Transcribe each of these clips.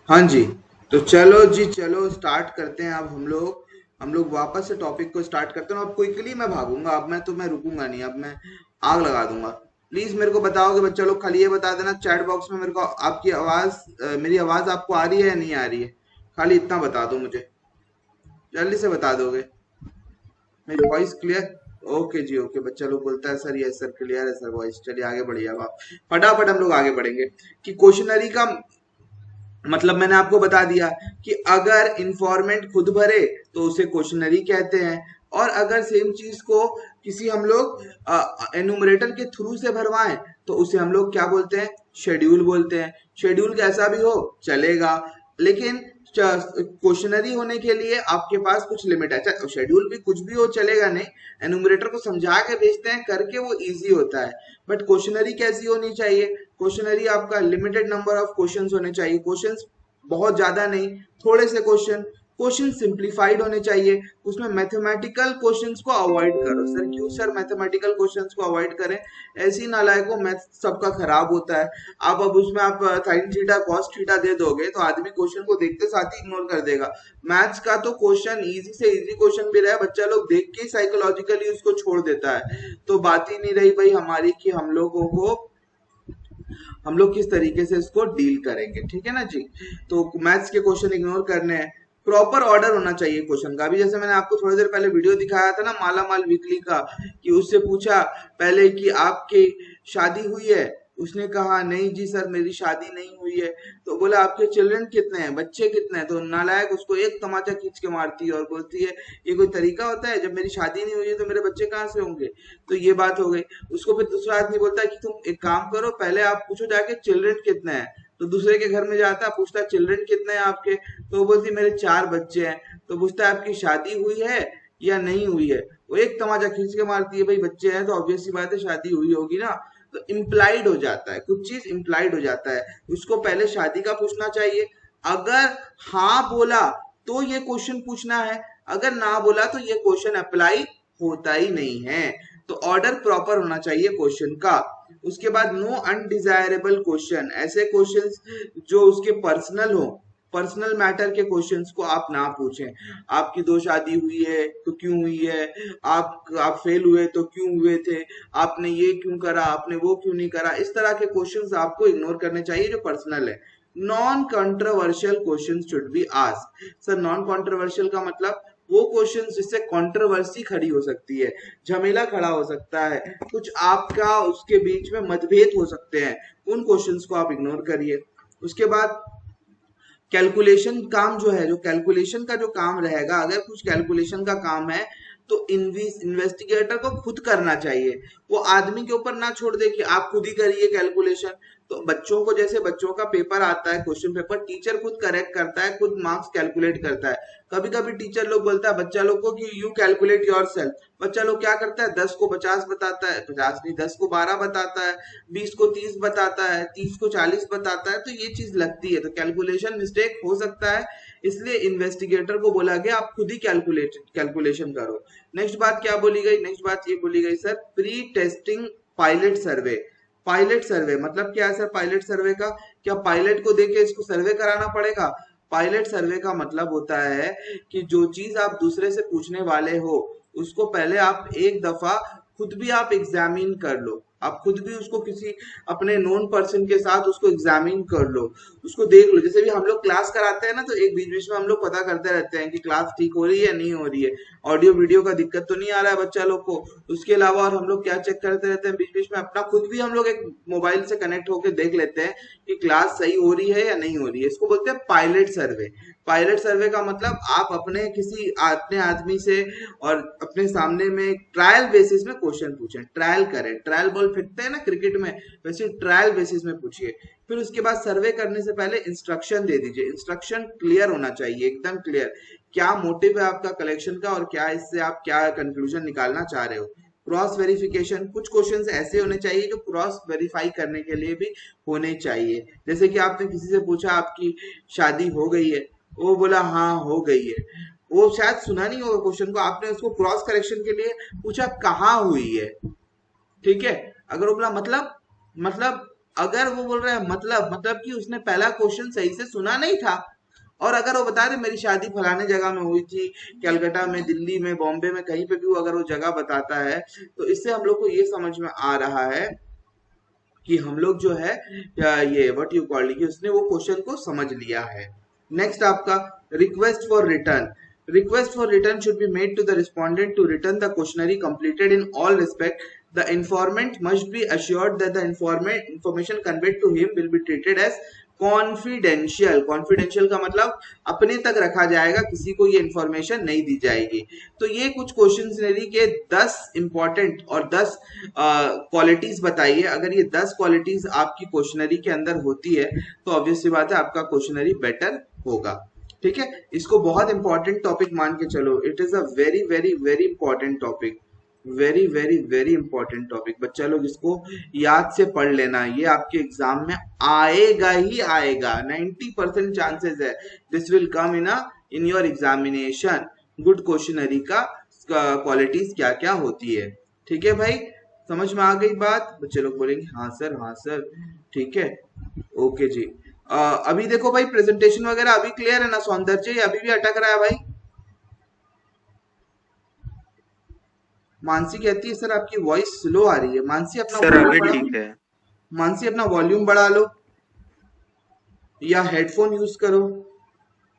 हाँ जी। तो चलो जी, चलो स्टार्ट करते हैं। अब हम लोग वापस से टॉपिक को स्टार्ट करते हैं। अब क्विकली मैं भागूंगा, अब मैं रुकूंगा नहीं, अब मैं आग लगा दूंगा। प्लीज मेरे को बताओगे बच्चा लोग, खाली ये बता देना चैट बॉक्स में मेरे को आपकी आवाज, मेरी आवाज आपको आ रही है या नहीं आ रही है। खाली इतना बता दो मुझे, जल्दी से बता दोगे। मेरी वॉइस क्लियर? ओके जी, ओके। बच्चा लोग बोलता है सर, यस सर, क्लियर है सर वॉइस। चलिए आगे बढ़िए। अब आप फटाफट हम लोग आगे बढ़ेंगे कि क्वेश्चनरी का मतलब मैंने आपको बता दिया कि अगर इंफॉर्मेंट खुद भरे तो उसे क्वेश्चनरी कहते हैं, और अगर सेम चीज को किसी हम लोग एनुमरेटर के थ्रू से भरवाएं तो उसे हम लोग क्या बोलते हैं, शेड्यूल बोलते हैं। शेड्यूल कैसा भी हो चलेगा, लेकिन क्वेश्चनरी होने के लिए आपके पास कुछ लिमिट है। अच्छा, शेड्यूल भी कुछ भी हो चलेगा नहीं, एनुमरेटर को समझा के भेजते हैं करके, वो इजी होता है। बट क्वेश्चनरी कैसी होनी चाहिए? क्वेश्चनरी आपका लिमिटेड नंबर ऑफ क्वेश्चंस होने चाहिए। क्वेश्चंस बहुत ज्यादा नहीं, थोड़े से क्वेश्चन। क्वेश्चन सिंप्लीफाइड होने चाहिए। उसमें मैथमेटिकल क्वेश्चंस को अवॉइड करो। सर क्यों सर मैथमेटिकल क्वेश्चंस को अवॉइड करें? ऐसी नालायकों, मैथ सबका खराब होता है। अब उसमें आप साइन थीटा कॉस थीटा दे दोगे तो आदमी क्वेश्चन को देखते साथ ही इग्नोर कर देगा। मैथ्स का तो क्वेश्चन इजी से इजी क्वेश्चन भी रहे, बच्चा लोग देख के साइकोलॉजिकली उसको छोड़ देता है। तो बात ही नहीं रही भाई हमारी कि हम लोग किस तरीके से इसको डील करेंगे, ठीक है ना जी। तो मैथ्स के क्वेश्चन इग्नोर करने हैं। प्रॉपर ऑर्डर होना चाहिए क्वेश्चन का। अभी जैसे मैंने आपको थोड़ी देर पहले वीडियो दिखाया था ना माला माल वीकली का, कि उससे पूछा पहले कि आपकी शादी हुई है, उसने कहा नहीं जी सर मेरी शादी नहीं हुई है। तो बोला आपके चिल्ड्रन कितने हैं, बच्चे कितने हैं? तो नालायक उसको एक तमाचा खींच के मारती है और बोलती है ये कोई तरीका होता है, जब मेरी शादी नहीं हुई है तो मेरे बच्चे कहाँ से होंगे। तो ये बात हो गई। उसको फिर दूसरा आदमी बोलता है कि तुम एक काम करो, पहले आप पूछो जाके चिल्ड्रन कितने हैं। तो दूसरे के घर में जाता है, पूछता है चिल्ड्रन कितने हैं आपके। तो वो बोलती है मेरे 4 बच्चे हैं। तो पूछता है आपकी शादी हुई है या नहीं हुई है। वो एक तमाचा खींच के मारती है, भाई बच्चे हैं तो ऑब्वियस सी बात है शादी हुई होगी ना। तो इम्प्लाइड हो जाता है, कुछ चीज इम्प्लाइड हो जाता है। उसको पहले शादी का पूछना चाहिए। अगर हाँ बोला तो ये क्वेश्चन पूछना है, अगर ना बोला तो ये क्वेश्चन अप्लाई होता ही नहीं है। तो ऑर्डर प्रॉपर होना चाहिए क्वेश्चन का। उसके बाद नो अनडिजायरेबल क्वेश्चन, ऐसे क्वेश्चंस जो उसके पर्सनल हो, पर्सनल मैटर के क्वेश्चंस को आप ना पूछें। आपकी 2 शादी हुई है तो क्यों हुई है, आप फेल हुए तो क्यों हुए थे, आपने ये क्यों करा, आपने वो क्यों नहीं करा। इस तरह के क्वेश्चंस आपको इग्नोर करने चाहिए जो पर्सनल है। Non controversial question should be ask. Sir non controversial का मतलब वो क्वेश्चन जिससे कंट्रोवर्सी खड़ी हो सकती है, झमेला खड़ा हो सकता है, कुछ आपका उसके बीच में मतभेद हो सकते हैं, उन क्वेश्चंस को आप इग्नोर करिए। उसके बाद कैलकुलेशन काम जो है, जो कैलकुलेशन का जो काम रहेगा, अगर कुछ कैलकुलेशन का काम है तो इन्वेस्टिगेटर को खुद करना चाहिए। वो आदमी के ऊपर ना छोड़ दे कि आप खुद ही करिए कैलकुलेशन। तो बच्चों को, जैसे बच्चों का पेपर आता है, क्वेश्चन पेपर, टीचर खुद करेक्ट करता है, खुद मार्क्स कैलकुलेट करता है। कभी कभी टीचर लोग बोलता है बच्चा लोग को कि यू कैलकुलेट योर सेल्फ। बच्चा लोग क्या करता है, 10 को 50 बताता है, 50 नहीं 10 को 12 बताता है, 20 को 30 बताता है, 30 को 40 बताता है। तो ये चीज लगती है, तो कैलकुलेशन मिस्टेक हो सकता है। इसलिए इन्वेस्टिगेटर को बोला गया आप खुद ही कैलकुलेशन करो। नेक्स्ट बात क्या बोली गई, नेक्स्ट बात ये बोली गई सर, प्री टेस्टिंग पायलट सर्वे। पायलट सर्वे मतलब क्या है सर? पायलट सर्वे का क्या पायलट को देके इसको सर्वे कराना पड़ेगा? पायलट सर्वे का मतलब होता है कि जो चीज आप दूसरे से पूछने वाले हो उसको पहले आप एक दफा खुद भी आप एग्जामिन कर लो। आप खुद भी उसको किसी अपने नोन पर्सन के साथ उसको एग्जामिन कर लो, उसको देख लो। जैसे भी हम लोग क्लास कराते हैं ना, तो एक बीच बीच में हम लोग पता करते रहते हैं कि क्लास ठीक हो रही है या नहीं हो रही है, ऑडियो वीडियो का दिक्कत तो नहीं आ रहा है बच्चा लोग को। उसके अलावा और हम लोग क्या चेक करते रहते हैं बीच बीच में, अपना खुद भी हम लोग एक मोबाइल से कनेक्ट होकर देख लेते हैं कि क्लास सही हो रही है या नहीं हो रही है। इसको बोलते हैं पायलट सर्वे। पायलट सर्वे का मतलब आप अपने आदमी से और अपने सामने में ट्रायल बेसिस में क्वेश्चन पूछें, ट्रायल करें। ट्रायल बॉल फेंकते हैं ना क्रिकेट में, वैसे ट्रायल बेसिस में पूछिए। फिर उसके बाद सर्वे करने से पहले इंस्ट्रक्शन दे दीजिए। इंस्ट्रक्शन क्लियर होना चाहिए, एकदम क्लियर। क्या मोटिव है आपका कलेक्शन का और क्या इससे आप क्या कंक्लूजन निकालना चाह रहे हो। क्रॉस वेरिफिकेशन, कुछ क्वेश्चंस ऐसे होने चाहिए जो क्रॉस वेरीफाई करने के लिए भी होने चाहिए। जैसे कि आपने किसी से पूछा आपकी शादी हो गई है, वो बोला हाँ हो गई है, वो शायद सुना नहीं होगा क्वेश्चन को, आपने उसको क्रॉस करेक्शन के लिए पूछा कहाँ हुई है, ठीक है। अगर वो बोला मतलब अगर वो बोल रहा है मतलब कि उसने पहला क्वेश्चन सही से सुना नहीं था, और अगर वो बता रहे मेरी शादी फलाने जगह में हुई थी, कलकत्ता में, दिल्ली में, बॉम्बे में, कहीं पे भी वो अगर वो जगह बताता है, तो इससे हम लोग को ये समझ में आ रहा है कि हम लोग जो है ये व्हाट यू कॉल्ड कि उसने वो क्वेश्चन को समझ लिया है। नेक्स्ट आपका request for return. Request for return should be made to the respondent to return the questionnaire completed in all respect. The informant must be assured that the information conveyed to him will be treated as confidential. Confidential का मतलब अपने तक रखा जाएगा, किसी को ये information नहीं दी जाएगी। तो ये कुछ क्वेश्चनरी के 10 इंपॉर्टेंट और 10 क्वालिटीज बताइए। अगर ये 10 क्वालिटीज आपकी क्वेश्चनरी के अंदर होती है तो ऑब्वियस सी बात है आपका क्वेश्चनरी बेटर होगा। ठीक है, इसको बहुत इंपॉर्टेंट टॉपिक मान के चलो। It is a very very very important topic, very very very important topic. बच्चा लोग इसको याद से पढ़ लेना, ये आपके एग्जाम में आएगा ही आएगा। 90% चांसेस है this will come in your examination. Good questionnaire का क्वालिटीज क्या क्या होती है। ठीक है भाई, समझ में आ गई बात? बच्चे लोग बोलेंगे हाँ सर, हाँ सर। ठीक है, ओके जी। अभी देखो भाई, प्रेजेंटेशन वगैरह अभी क्लियर है ना सौंदर्य, अभी भी अटक रहा है भाई? मानसी कहती है सर आपकी वॉइस स्लो आ रही है। मानसी अपना सर वॉल्यूम अभी बढ़ा, ठीक है। मानसी अपना वॉल्यूम बढ़ा लो या हेडफोन यूज करो,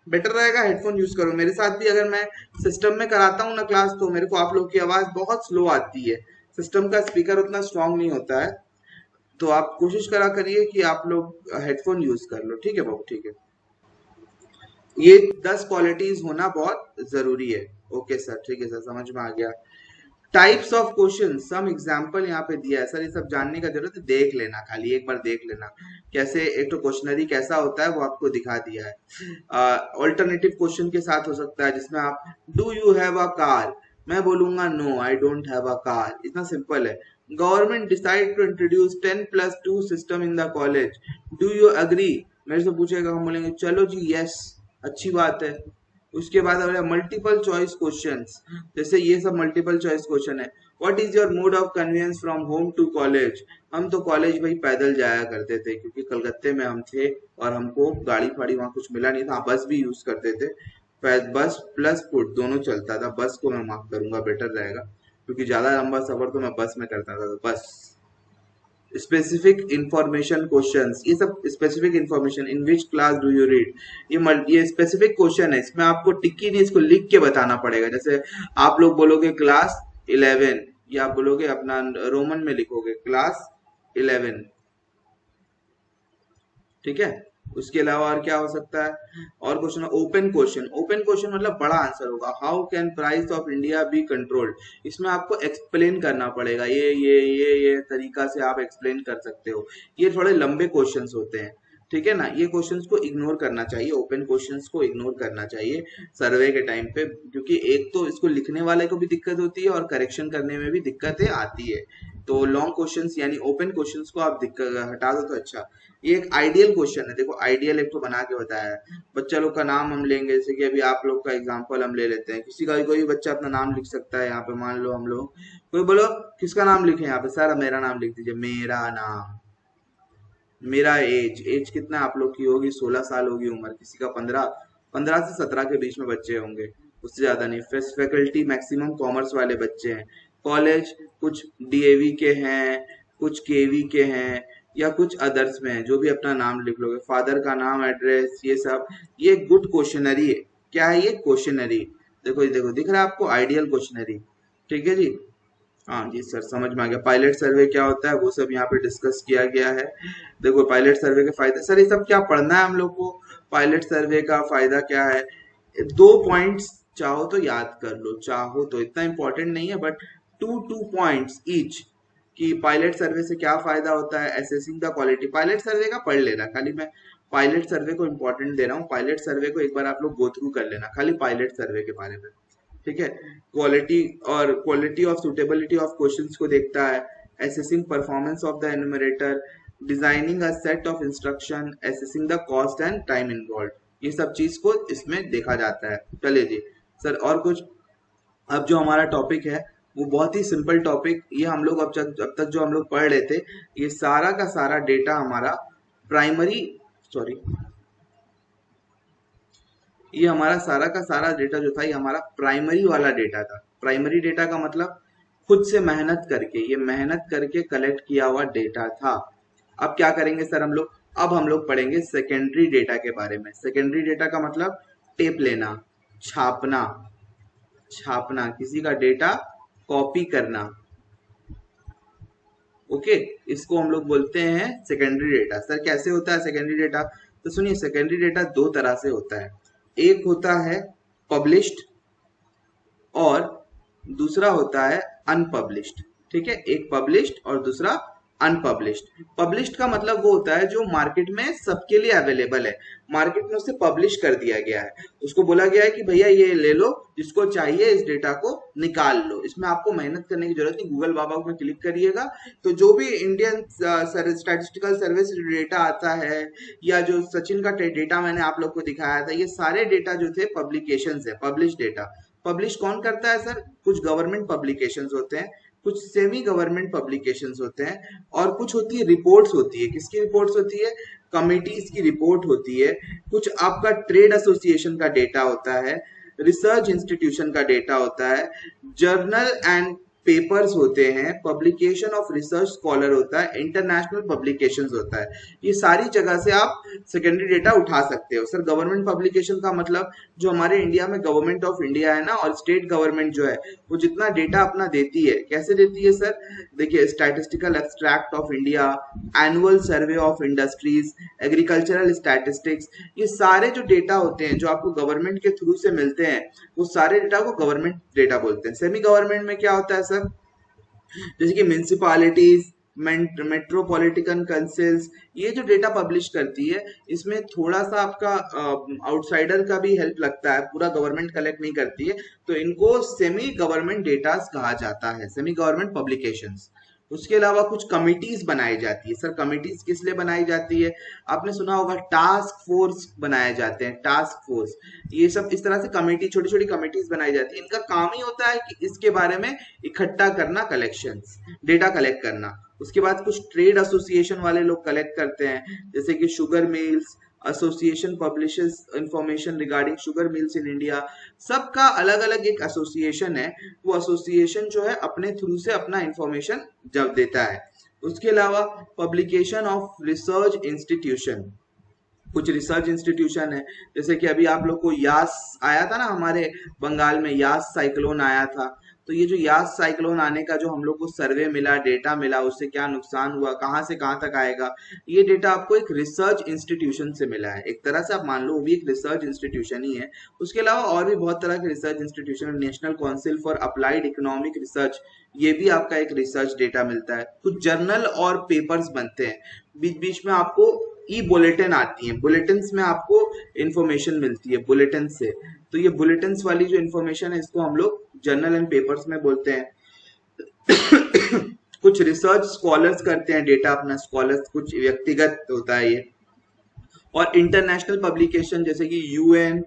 बेटर रहेगा। हेडफोन यूज करो। मेरे साथ भी अगर मैं सिस्टम में कराता हूँ ना क्लास, तो मेरे को आप लोग की आवाज बहुत स्लो आती है। सिस्टम का स्पीकर उतना स्ट्रांग नहीं होता है, तो आप कोशिश करा करिए कि आप लोग हेडफोन यूज कर लो। ठीक है बाबू, ठीक है। ये 10 क्वालिटीज होना बहुत जरूरी है। ओके सर, ठीक है सर, समझ में आ गया। Types of question, some example यहाँ पे दिया है सर। ये सब जानने का जरूरत है, देख लेना, खाली एक बार देख लेना कैसे एक तो क्वेश्चनरी कैसा होता है, वो आपको दिखा दिया है। ऑल्टरनेटिव क्वेश्चन के साथ हो सकता है, जिसमें आप do you have a car, मैं बोलूंगा no I don't have a car, इतना सिंपल है। Government decide to introduce 10+2 system in the college, do you agree, मेरे से पूछेगा, हम बोलेंगे चलो जी यस, अच्छी बात है। उसके बाद अगर मल्टीपल चॉइस क्वेश्चंस, जैसे ये सब मल्टीपल चॉइस क्वेश्चन है। What is your mode of convenience from home to college, हम तो कॉलेज भाई पैदल जाया करते थे, क्योंकि कलकत्ते में हम थे और हमको गाड़ी फाड़ी वहां कुछ मिला नहीं था, बस भी यूज करते थे। बस प्लस फुट दोनों चलता था। बस को मैं माफ करूंगा, बेटर रहेगा, क्योंकि ज्यादा लंबा सफर तो मैं बस में करता था। तो बस स्पेसिफिक इंफॉर्मेशन क्वेश्चंस, ये सब specific information, in which class do you read, ये स्पेसिफिक क्वेश्चन है, इसमें आपको टिक्की नहीं, इसको लिख के बताना पड़ेगा। जैसे आप लोग बोलोगे क्लास 11, या आप बोलोगे अपना रोमन में लिखोगे क्लास 11। ठीक है, उसके अलावा और क्या हो सकता है? और question, open question. Open question मतलब बड़ा आंसर होगा। How can price of India be controlled, इसमें आपको एक्सप्लेन करना पड़ेगा, ये तरीका से आप एक्सप्लेन कर सकते हो। ये थोड़े लंबे क्वेश्चंस होते हैं, ठीक है ना। ये क्वेश्चंस को इग्नोर करना चाहिए, ओपन क्वेश्चंस को इग्नोर करना चाहिए सर्वे के टाइम पे, क्योंकि एक तो इसको लिखने वाले को भी दिक्कत होती है और करेक्शन करने में भी दिक्कतें आती है। तो लॉन्ग क्वेश्चंस यानी ओपन क्वेश्चंस को आप हटा दो तो अच्छा। ये एक आइडियल क्वेश्चन है, देखो आइडियल एक तो बना के बताया है। बच्चा लोग का नाम हम लेंगे, जैसे कि अभी आप लोग का एग्जांपल हम ले लेते हैं। किसी का भी कोई बच्चा अपना नाम लिख सकता है यहाँ पे। मान लो हम लोग, कोई बोलो किसका नाम लिखे यहाँ पे, सर मेरा नाम लिख दीजिए, मेरा नाम, मेरा एज कितना आप लोग की होगी, 16 साल होगी उम्र, किसी का 15 से 17 के बीच में बच्चे होंगे, उससे ज्यादा नहीं। फैकल्टी मैक्सिमम कॉमर्स वाले बच्चे हैं। कॉलेज कुछ डीएवी के हैं, कुछ केवी के हैं, या कुछ अदर्स में है, जो भी अपना नाम लिख लोगे, फादर का नाम, एड्रेस, ये सब। ये गुड क्वेश्चनरी है। क्या है ये? क्वेश्चनरी। देखो ये देखो, दिख रहा है आपको? Ideal questionnaire. ठीक है जी, हाँ जी सर, समझ में आ गया। पायलट सर्वे क्या होता है वो सब यहाँ पे डिस्कस किया गया है। देखो पायलट सर्वे के फायदे, सर ये सब क्या पढ़ना है हम लोग को? पायलट सर्वे का फायदा क्या है? 2 पॉइंट्स चाहो तो याद कर लो, चाहो तो, इतना इंपॉर्टेंट नहीं है, बट 2 पॉइंट्स ईच, कि पायलट सर्वे से क्या फायदा होता है, असेसिंग द क्वालिटी। पायलट सर्वे का पढ़ लेना, खाली मैं पायलट सर्वे को इंपॉर्टेंट दे रहा हूँ। पायलट सर्वे को एक बार आप लोग गो थ्रू कर लेना, खाली पायलट सर्वे के बारे में। ठीक है, क्वालिटी और quality of suitability of questions को देखता है। Assessing performance of the एनुमरेटर, designing a set of instruction, assessing the cost and time involve, ये सब चीज को इसमें देखा जाता है। चलिए जी सर, और कुछ? अब जो हमारा टॉपिक है वो बहुत ही सिंपल टॉपिक, ये हम लोग अब तक जो हम लोग पढ़ रहे थे, ये सारा का सारा डेटा हमारा प्राइमरी, सॉरी, ये हमारा सारा का सारा डेटा जो था ये हमारा प्राइमरी वाला डेटा था। प्राइमरी डेटा का मतलब खुद से मेहनत करके, ये मेहनत करके कलेक्ट किया हुआ डेटा था। अब क्या करेंगे सर हम लोग, अब हम लोग पढ़ेंगे सेकेंडरी डेटा के बारे में। सेकेंडरी डेटा का मतलब टेप लेना, छापना, छापना किसी का डेटा कॉपी करना। ओके, इसको हम लोग बोलते हैं सेकेंडरी डेटा। सर कैसे होता है सेकेंडरी डेटा, तो सुनिए, सेकेंडरी डेटा दो तरह से होता है। एक होता है पब्लिश्ड और दूसरा होता है अनपब्लिश्ड। ठीक है, एक पब्लिश्ड और दूसरा अनपब्लिश्ड। पब्लिश्ड का मतलब वो होता है जो मार्केट में सबके लिए अवेलेबल है, मार्केट में उसे पब्लिश कर दिया गया है, उसको बोला गया है कि भैया ये ले लो, जिसको चाहिए इस डेटा को निकाल लो, इसमें आपको मेहनत करने की जरूरत नहीं, गूगल बाबा में क्लिक करिएगा तो जो भी इंडियन स्टैटिस्टिकल सर्विस डेटा आता है या जो सचिन का डेटा मैंने आप लोग को दिखाया था, ये सारे डेटा जो थे पब्लिकेशन है, पब्लिश डेटा। पब्लिश कौन करता है सर, कुछ गवर्नमेंट पब्लिकेशंस होते हैं, कुछ सेमी गवर्नमेंट पब्लिकेशंस होते हैं, और कुछ होती है रिपोर्ट्स होती है। किसकी रिपोर्ट्स होती है, कमिटीज की रिपोर्ट होती है। कुछ आपका ट्रेड एसोसिएशन का डेटा होता है, रिसर्च इंस्टीट्यूशन का डेटा होता है, जर्नल एंड पेपर्स होते हैं, पब्लिकेशन ऑफ रिसर्च स्कॉलर होता है, इंटरनेशनल पब्लिकेशंस होता है। ये सारी जगह से आप सेकेंडरी डेटा उठा सकते हो। सर गवर्नमेंट पब्लिकेशन का मतलब जो हमारे इंडिया में गवर्नमेंट ऑफ इंडिया है ना, और स्टेट गवर्नमेंट जो है वो जितना डेटा अपना देती है, कैसे देती है सर, देखिए, statistical abstract of India, annual survey of industries, agricultural statistics, ये सारे जो डेटा होते हैं जो आपको गवर्नमेंट के थ्रू से मिलते हैं, वो सारे डेटा को गवर्नमेंट डेटा बोलते हैं। सेमी गवर्नमेंट में क्या होता है सर, जैसे कि म्यूनिसिपालिटीज, मेट्रोपॉलिटन काउंसिल्स, ये जो डेटा पब्लिश करती है, इसमें थोड़ा सा आपका आउटसाइडर का भी हेल्प लगता है, पूरा गवर्नमेंट कलेक्ट नहीं करती है, तो इनको सेमी गवर्नमेंट डेटा कहा जाता है, सेमी गवर्नमेंट पब्लिकेशंस। उसके अलावा कुछ कमिटीज बनाई जाती है। सर कमिटीज किस लिए बनाई जाती है, आपने सुना होगा टास्क फोर्स बनाए जाते हैं, टास्क फोर्स, ये सब इस तरह से कमेटी, छोटी छोटी कमिटीज बनाई जाती है। इनका काम ही होता है कि इसके बारे में इकट्ठा करना, कलेक्शंस, डेटा कलेक्ट करना। उसके बाद कुछ ट्रेड एसोसिएशन वाले लोग कलेक्ट करते हैं, जैसे कि sugar mills association publishes information regarding sugar mills in India. सबका अलग अलग एक एसोसिएशन है, वो एसोसिएशन जो है अपने थ्रू से अपना इंफॉर्मेशन जब देता है। उसके अलावा पब्लिकेशन ऑफ रिसर्च इंस्टीट्यूशन, कुछ रिसर्च इंस्टीट्यूशन है, जैसे कि अभी आप लोग को यास आया था ना, हमारे बंगाल में यास साइक्लोन आया था, तो ये जो यास साइक्लोन आने का जो हम लोग को सर्वे मिला, डेटा मिला, उससे क्या नुकसान हुआ, कहाँ से कहाँ तक आएगा, ये डेटा आपको एक रिसर्च इंस्टीट्यूशन से मिला है। एक तरह से आप मान लो वो भी एक रिसर्च इंस्टीट्यूशन ही है। उसके अलावा और भी बहुत तरह के research institution, national council for applied economic research, ये भी आपका एक रिसर्च डेटा मिलता है। कुछ जर्नल और पेपर्स बनते हैं, बीच बीच में आपको ई बुलेटिन आती है, बुलेटिन में आपको इंफॉर्मेशन मिलती है बुलेटिन से, तो ये बुलेटिन वाली जो इंफॉर्मेशन है इसको हम लोग जर्नल एंड पेपर्स में बोलते हैं। कुछ रिसर्च स्कॉलर्स करते हैं डेटा अपना, स्कॉलर्स कुछ व्यक्तिगत होता है ये। और इंटरनेशनल पब्लिकेशन जैसे कि यूएन,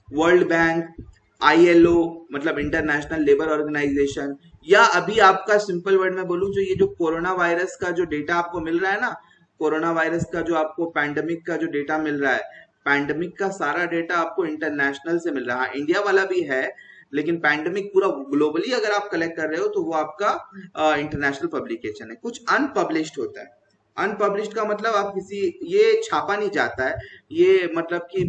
वर्ल्ड बैंक, आईएलओ मतलब इंटरनेशनल लेबर ऑर्गेनाइजेशन, या अभी आपका सिंपल वर्ड में बोलूं, जो ये जो कोरोना वायरस का जो डेटा आपको मिल रहा है ना, कोरोना वायरस का जो आपको पैंडेमिक का जो डेटा मिल रहा है, पैंडेमिक का सारा डेटा आपको इंटरनेशनल से मिल रहा है। इंडिया वाला भी है, लेकिन पैंडेमिक पूरा ग्लोबली अगर आप कलेक्ट कर रहे हो तो वो आपका इंटरनेशनल पब्लिकेशन है। कुछ अनपब्लिश्ड होता है, अनपब्लिश्ड का मतलब आप किसी, ये छापा नहीं जाता है, ये मतलब कि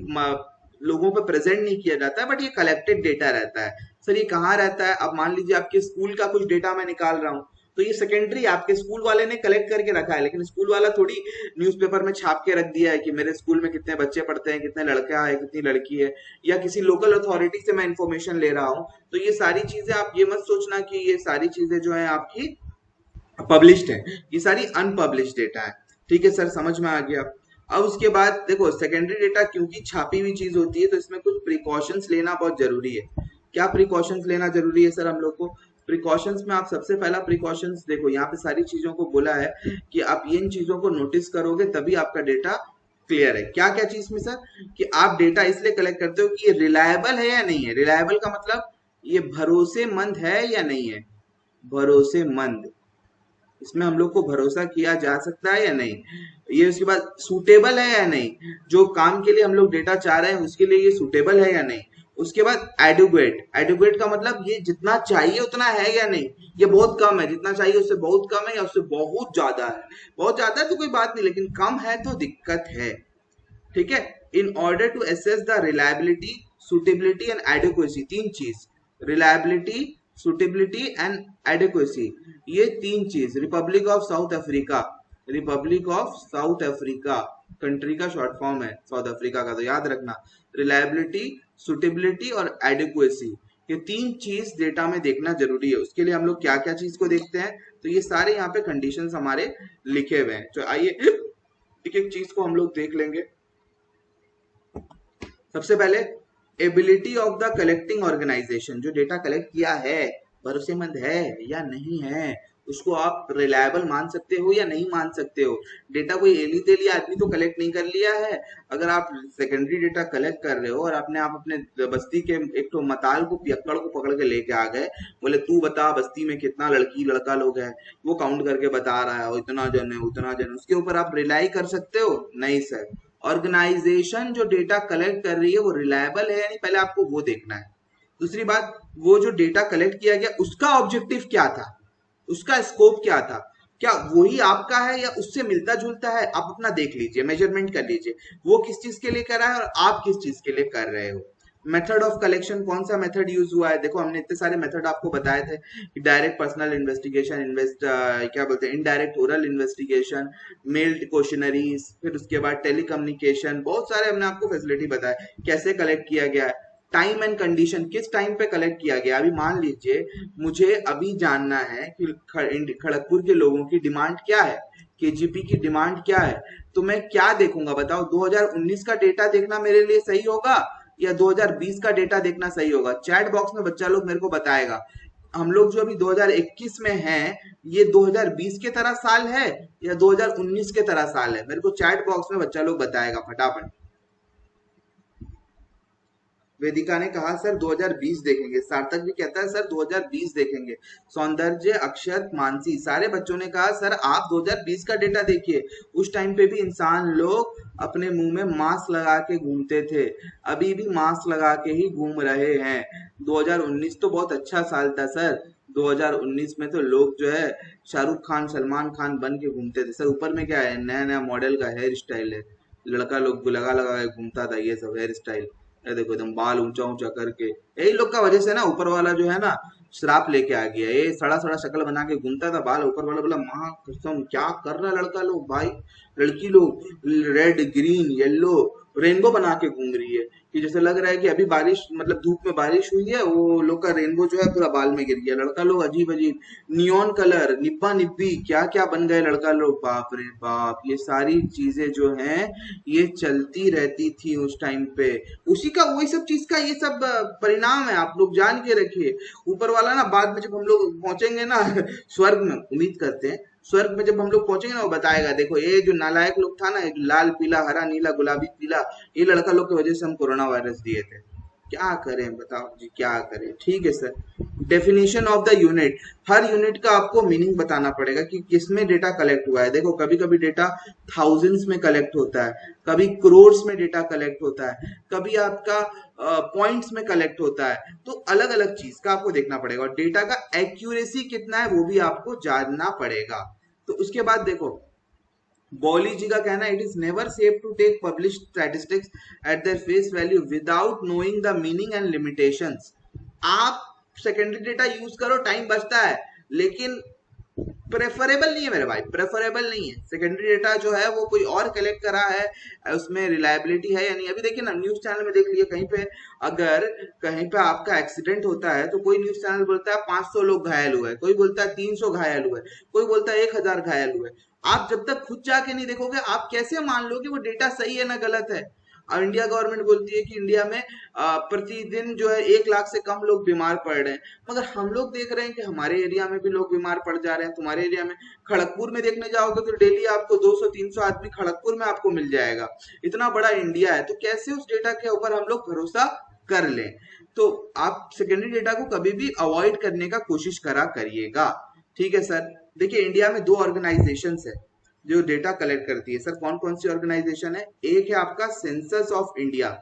लोगों पे प्रेजेंट नहीं किया जाता है, बट ये कलेक्टेड डेटा रहता है। सर ये कहाँ रहता है, अब मान लीजिए आपके स्कूल का कुछ डेटा मैं निकाल रहा हूँ, तो ये सेकेंडरी आपके स्कूल वाले ने कलेक्ट करके रखा है, लेकिन स्कूल वाला थोड़ी न्यूज़पेपर में छाप के रख दिया है कि मेरे स्कूल में कितने बच्चे पढ़ते हैं, कितने लड़का है, कितनी लड़की है, या किसी लोकल अथॉरिटी से मैं इन्फॉर्मेशन ले रहा हूँ। तो ये सारी चीजें आप ये मत सोचना कि ये सारी चीजें जो है आपकी पब्लिश्ड है, ये सारी अनपब्लिश्ड डेटा है। ठीक है सर, समझ में आ गया। अब उसके बाद देखो, सेकेंडरी डेटा क्योंकि छापी हुई चीज होती है तो इसमें कुछ प्रिकॉशंस लेना बहुत जरूरी है। क्या प्रिकॉशंस लेना जरूरी है सर हम लोग को, प्रिकॉशंस में आप सबसे पहला प्रिकॉशंस देखो, यहाँ पे सारी चीजों को बोला है कि आप इन चीजों को नोटिस करोगे तभी आपका डेटा क्लियर है। क्या क्या चीज में सर, कि आप डेटा इसलिए कलेक्ट करते हो कि ये रिलायबल है या नहीं है। रिलायबल का मतलब ये भरोसेमंद है या नहीं है, भरोसेमंद, इसमें हम लोग को भरोसा किया जा सकता है या नहीं, ये उसके बाद सूटेबल है या नहीं, जो काम के लिए हम लोग डेटा चाह रहे हैं उसके लिए ये सूटेबल है या नहीं। उसके बाद एडुकेट, एडुकेट का मतलब ये जितना चाहिए उतना है या नहीं, ये बहुत कम है, जितना चाहिए उससे बहुत कम है या उससे बहुत ज्यादा है। बहुत ज्यादा है तो कोई बात नहीं, लेकिन कम है तो दिक्कत है। ठीक है। In order to assess the reliability, suitability and adequacy, तीन चीज, रिलायबिलिटी, सुटेबिलिटी एंड एडिक्वेसी, ये तीन चीज। Republic of South Africa, republic of South Africa country का शॉर्ट फॉर्म है साउथ अफ्रीका का, तो याद रखना रिलायबिलिटी, सुटेबिलिटी और एडिक्वेसी, ये तीन चीज डेटा में देखना जरूरी है। उसके लिए हम लोग क्या क्या चीज को देखते हैं, तो ये सारे यहाँ पे कंडीशंस हमारे लिखे हुए हैं। तो आइए एक एक चीज को हम लोग देख लेंगे। सबसे पहले ability of the collecting organisation, जो डेटा कलेक्ट किया है भरोसेमंद है या नहीं है, उसको आप रिलायबल मान सकते हो या नहीं मान सकते हो। डेटा कोई एली तेली आदमी तो कलेक्ट नहीं कर लिया है। अगर आप सेकेंडरी डेटा कलेक्ट कर रहे हो और आपने आप अपने बस्ती के एक तो मताल को पियक्कड़ को पकड़ के लेके आ गए, बोले तू बता बस्ती में कितना लड़की लड़का लोग है, वो काउंट करके बता रहा है इतना जन है उतना जन, उसके ऊपर आप रिलाई कर सकते हो? नहीं सर। ऑर्गेनाइजेशन जो डेटा कलेक्ट कर रही है वो रिलायबल है या नहीं, पहले आपको वो देखना है। दूसरी बात, वो जो डेटा कलेक्ट किया गया उसका ऑब्जेक्टिव क्या था, उसका स्कोप क्या था, क्या वही आपका है या उससे मिलता जुलता है, आप अपना देख लीजिए, मेजरमेंट कर लीजिए वो किस चीज के लिए कर रहा है और आप किस चीज के लिए कर रहे हो। मेथड ऑफ कलेक्शन, कौन सा मेथड यूज हुआ है, देखो हमने इतने सारे मेथड आपको बताए थे कि डायरेक्ट पर्सनल इन्वेस्टिगेशन, क्या बोलते हैं indirect oral investigation, meld questionnaires, फिर उसके बाद टेलीकम्युनिकेशन, बहुत सारे हमने आपको फैसिलिटी बताए कैसे कलेक्ट किया गया है। टाइम एंड कंडीशन, किस टाइम पे कलेक्ट किया गया, अभी मान लीजिए मुझे अभी जानना है कि खड़गपुर के लोगों की डिमांड क्या है, केजीपी की डिमांड क्या है, तो मैं क्या देखूंगा बताओ, 2019 का डेटा देखना मेरे लिए सही होगा या 2020 का डेटा देखना सही होगा? चैट बॉक्स में बच्चा लोग मेरे को बताएगा। हम लोग जो अभी 2021 में हैं, ये 2020 के तरह साल है या 2019 के तरह साल है, मेरे को चैट बॉक्स में बच्चा लोग बताएगा फटाफट। वेदिका ने कहा सर 2020 देखेंगे, सार्थक भी कहता है सर 2020 देखेंगे, सौंदर्य, अक्षत, मानसी, सारे बच्चों ने कहा सर आप 2020 का डेटा देखिए, उस टाइम पे भी इंसान लोग अपने मुंह में मास्क लगा के घूमते थे, अभी भी मास्क लगा के ही घूम रहे हैं। 2019 तो बहुत अच्छा साल था सर, 2019 में तो लोग जो है शाहरुख खान सलमान खान बन के घूमते थे सर। ऊपर में क्या है, नया नया मॉडल का हेयर स्टाइल है, लड़का लोग लगा लगा के घूमता था ये सब हेयर स्टाइल। ये देखो एकदम बाल ऊंचा ऊंचा करके, यही लोग का वजह से ना ऊपर वाला जो है ना श्राप लेके आ गया, ये सड़ा सड़ा शक्ल बना के घूमता था, बाल ऊपर वाला बोला माँ कसम क्या कर रहा है लड़का लोग भाई, लड़की लोग रेड ग्रीन येलो रेनबो बना के घूम रही है कि जैसे लग रहा है कि अभी बारिश मतलब धूप में बारिश हुई है, वो लोग का रेनबो जो है पूरा बाल में गिर गया। लड़का लोग अजीब अजीब नियॉन कलर, निब्बा निब्बी क्या क्या बन गए लड़का लोग, बाप रे बाप। ये सारी चीजें जो हैं ये चलती रहती थी उस टाइम पे, उसी का वही सब चीज का ये सब परिणाम है, आप लोग जान के रखिए। ऊपर वाला ना बाद में जब हम लोग पहुंचेंगे ना स्वर्ग में, उम्मीद करते हैं स्वर्ग में जब हम लोग पहुंचेंगे ना, वो बताएगा देखो ये जो नालायक लोग था ना, ये जो लाल पीला हरा नीला गुलाबी पीला, ये लड़का लोग की वजह से हम कोरोना वायरस दिए थे। क्या करें बताओ जी, क्या करें। ठीक है sir. Definition of the unit, her unit का आपको मीनिंग बताना पड़ेगा कि किसमें डेटा कलेक्ट हुआ है। देखो कभी कभी डेटा थाउजेंड्स में कलेक्ट होता है, कभी करोड्स में डेटा कलेक्ट होता है, कभी आपका पॉइंट्स में कलेक्ट होता है, तो अलग अलग चीज का आपको देखना पड़ेगा। और डेटा का एक्यूरेसी कितना है वो भी आपको जानना पड़ेगा। तो उसके बाद देखो बॉली जी का कहना है it is never safe to take publish statistics at their face value without knowing the meaning and limitations. आप सेकेंडरी डेटा यूज करो, टाइम बचता है, लेकिन प्रेफरेबल नहीं है मेरे भाई, प्रेफरेबल नहीं है। सेकेंडरी डेटा जो है वो कोई और कलेक्ट करा है, उसमें रिलायबिलिटी है या नहीं। अभी देखिए ना न्यूज चैनल में देख लिए कहीं पे, अगर कहीं पे आपका एक्सीडेंट होता है तो कोई न्यूज चैनल बोलता है 500 लोग घायल हुए, कोई बोलता है 300 घायल हुए, कोई बोलता है 1000 घायल हुए। आप जब तक खुद जाके नहीं देखोगे आप कैसे मान लो कि वो डेटा सही है ना गलत है। और इंडिया गवर्नमेंट बोलती है कि इंडिया में प्रतिदिन जो है 1 लाख से कम लोग बीमार पड़ रहे हैं, मगर हम लोग देख रहे हैं कि हमारे एरिया में भी लोग बीमार पड़ जा रहे हैं। तुम्हारे एरिया में खड़गपुर में देखने जाओगे तो डेली आपको 200-300 आदमी खड़गपुर में आपको मिल जाएगा। इतना बड़ा इंडिया है, तो कैसे उस डेटा के ऊपर हम लोग भरोसा कर लें। तो आप सेकेंडरी डेटा को कभी भी अवॉइड करने का कोशिश करा करिएगा। ठीक है सर। देखिए इंडिया में दो ऑर्गेनाइजेशंस है जो डेटा कलेक्ट करती है। सर कौन कौन सी ऑर्गेनाइजेशन है? एक है आपका सेंसस ऑफ इंडिया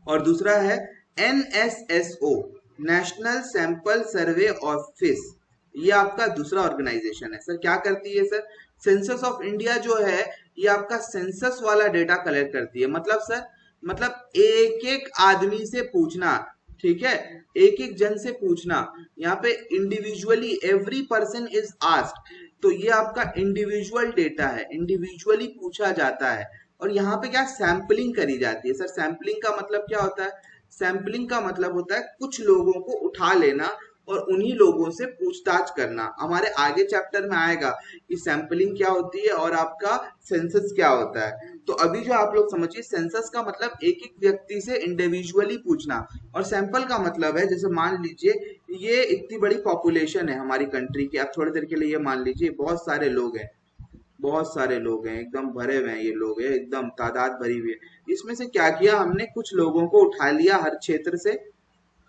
और दूसरा है NSSO, national sample survey office. ये आपका दूसरा ऑर्गेनाइजेशन है। सर क्या करती है सर? सेंसस ऑफ इंडिया जो है ये आपका सेंसस वाला डेटा कलेक्ट करती है। मतलब सर, मतलब एक एक आदमी से पूछना, ठीक है, एक एक जन से पूछना। यहाँ पे individually every person is asked, तो ये आपका इंडिविजुअल डेटा है, इंडिविजुअली पूछा जाता है। और यहाँ पे क्या सैम्पलिंग करी जाती है। सर सैम्पलिंग का मतलब क्या होता है? सैम्पलिंग का मतलब होता है कुछ लोगों को उठा लेना और उन्हीं लोगों से पूछताछ करना। हमारे आगे चैप्टर में आएगा कि सैम्पलिंग क्या होती है और आपका सेंसस क्या होता है। तो अभी जो आप लोग समझिए, सेंसस का मतलब एक एक व्यक्ति से इंडिविजुअली पूछना, और सैंपल का मतलब है जैसे मान लीजिए ये इतनी बड़ी पॉपुलेशन है हमारी कंट्री की। आप थोड़ी देर के लिए ये मान लीजिए बहुत सारे लोग हैं, बहुत सारे लोग हैं, एकदम भरे हुए हैं, ये लोग हैं एकदम तादाद भरी हुई है। इसमें से क्या किया हमने, कुछ लोगों को उठा लिया हर क्षेत्र से,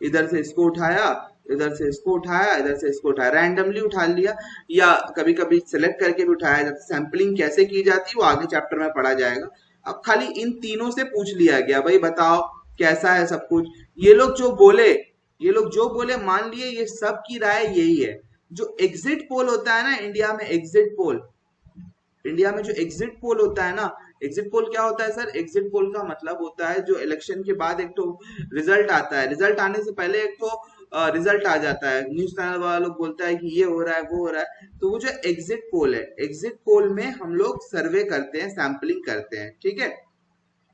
इधर से इसको उठाया, इधर से इसको उठाया, इधर से इसको उठाया, रैंडमली उठा लिया, या कभी कभी सिलेक्ट करके भी उठाया जाता। सैंपलिंग कैसे की जाती है वो आगे चैप्टर में पढ़ा जाएगा। अब खाली इन तीनों से पूछ लिया गया, भाई बताओ कैसा है सब कुछ। ये लोग जो बोले, ये लोग जो बोले मान लिए ये सब की राय यही है। जो एग्जिट पोल होता है ना इंडिया में, एग्जिट पोल, इंडिया में जो एग्जिट पोल होता है ना, एग्जिट पोल क्या होता है सर? एग्जिट पोल का मतलब होता है जो इलेक्शन के बाद एक तो रिजल्ट आता है, रिजल्ट आने से पहले एक तो रिजल्ट आ जाता है, न्यूज चैनल वाला लोग बोलता है कि ये हो रहा है वो हो रहा है। तो वो जो एग्जिट पोल है, एग्जिट पोल में हम लोग सर्वे करते हैं, सैंपलिंग करते हैं। ठीक है,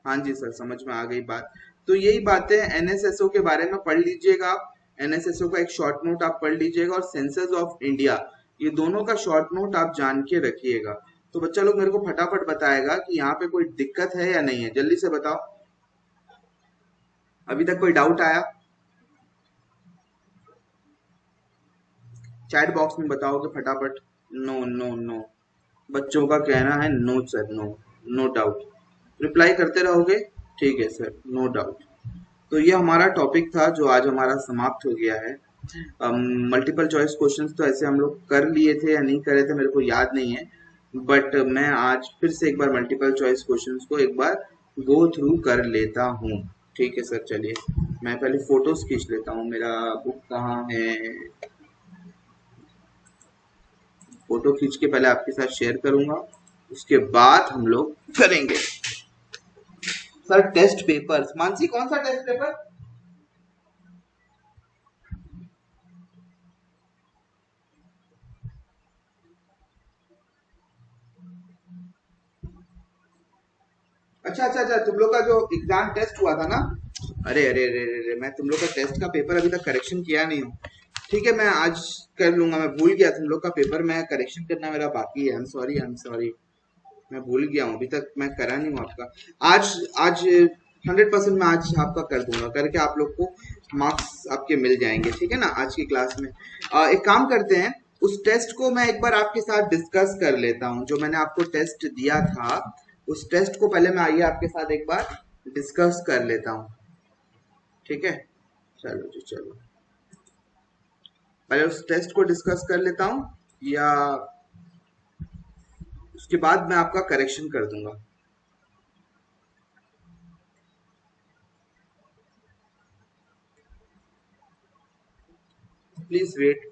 हाँ जी सर समझ में आ गई बात। तो यही बातें एनएसएसओ के बारे में पढ़ लीजिएगा आप। एनएसएसओ का एक शॉर्ट नोट आप पढ़ लीजिएगा, और सेंसस ऑफ इंडिया, ये दोनों का शॉर्ट नोट आप जान के रखिएगा। तो बच्चा लोग मेरे को फटाफट बताएगा कि यहाँ पे कोई दिक्कत है या नहीं है, जल्दी से बताओ। अभी तक कोई डाउट आया? चैट बॉक्स में बताओगे फटाफट। नो नो नो, बच्चों का कहना है no sir, no, no doubt. Reply करते रहोगे? ठीक है सर, नो डाउट। तो ये हमारा टॉपिक था जो आज हमारा समाप्त हो गया है। मल्टीपल चॉइस क्वेश्चंस तो ऐसे हम लोग कर लिए थे या नहीं करे थे मेरे को याद नहीं है, बट मैं आज फिर से एक बार मल्टीपल चॉइस क्वेश्चंस को एक बार गो थ्रू कर लेता हूँ। ठीक है सर, चलिए मैं पहले फोटोज खींच लेता हूँ। मेरा बुक कहाँ है? फोटो खींच के पहले आपके साथ शेयर करूंगा, उसके बाद हम लोग करेंगे। सर टेस्ट पेपर्स, मानसी कौन सा टेस्ट पेपर? अच्छा अच्छा अच्छा, तुम लोग का जो एग्जाम टेस्ट हुआ था ना, अरे अरे अरे अरे अरे, मैं तुम लोग का टेस्ट का पेपर अभी तक करेक्शन किया नहीं हूँ। ठीक है मैं आज कर लूंगा, मैं भूल गया तुम लोग का पेपर मैं करेक्शन करना मेरा बाकी है। I am sorry, I am sorry, मैं भूल गया हूँ, अभी तक मैं करा नहीं हूँ आपका। आज आज 100% मैं आज आपका कर दूंगा, करके आप लोग को मार्क्स आपके मिल जाएंगे। ठीक है ना, आज की क्लास में एक काम करते हैं, उस टेस्ट को मैं एक बार आपके साथ डिस्कस कर लेता हूँ। जो मैंने आपको टेस्ट दिया था उस टेस्ट को पहले मैं आइए आपके साथ एक बार डिस्कस कर लेता हूँ। ठीक है, चलो जी चलो, पहले उस टेस्ट को डिस्कस कर लेता हूँ, या उसके बाद मैं आपका करेक्शन कर दूंगा। Please wait.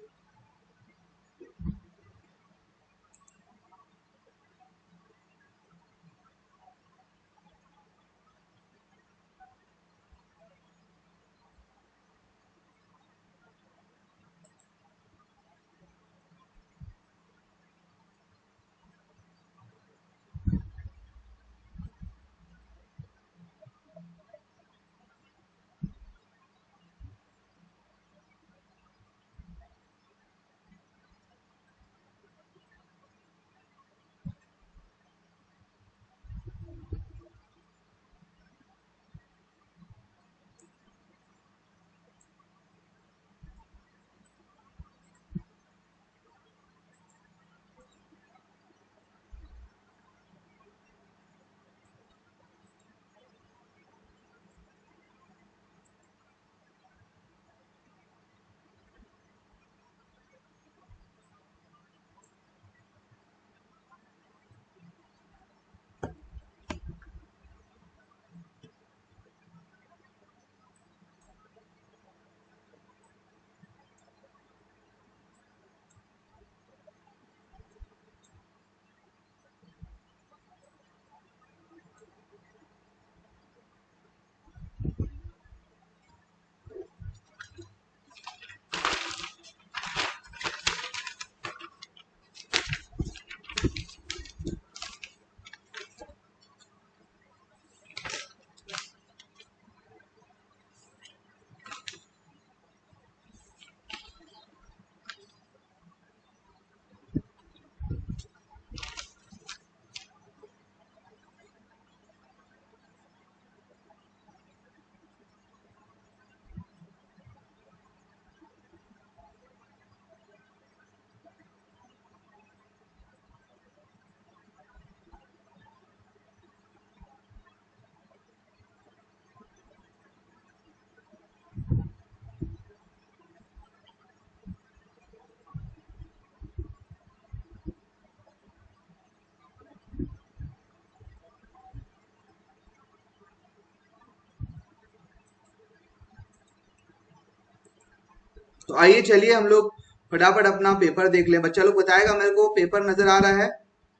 तो आइए चलिए हम लोग फटाफट अपना पेपर देख लें। बच्चा लोग बताएगा मेरे को पेपर नजर आ रहा है,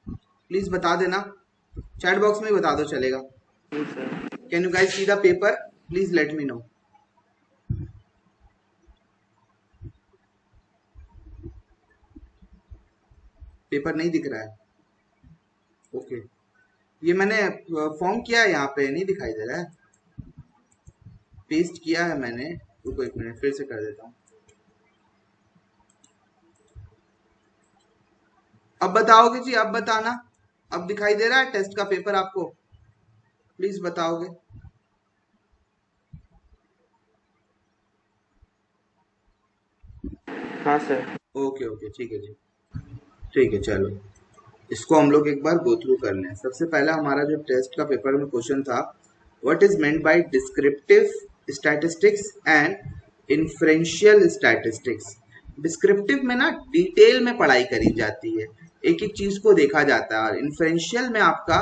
प्लीज बता देना, चैट बॉक्स में बता दो चलेगा। Can you guys see the paper, please let me know. Paper नहीं दिख रहा है, ओके। ये मैंने फॉर्म किया है, यहाँ पे नहीं दिखाई दे रहा है, पेस्ट किया है मैंने। रुको एक मिनट, फिर से कर देता हूँ। अब बताओगे जी, अब बताना, अब दिखाई दे रहा है टेस्ट का पेपर आपको, प्लीज बताओगे। हाँ सर। ओके ओके ठीक है जी, ठीक है चलो, इसको हम लोग एक बार गो थ्रू कर लें। सबसे पहला हमारा जो टेस्ट का पेपर में क्वेश्चन था, what is meant by descriptive statistics and inferential statistics. Descriptive में ना डिटेल में पढ़ाई करी जाती है, एक एक चीज को देखा जाता है, और इन्फ्रेंशियल में आपका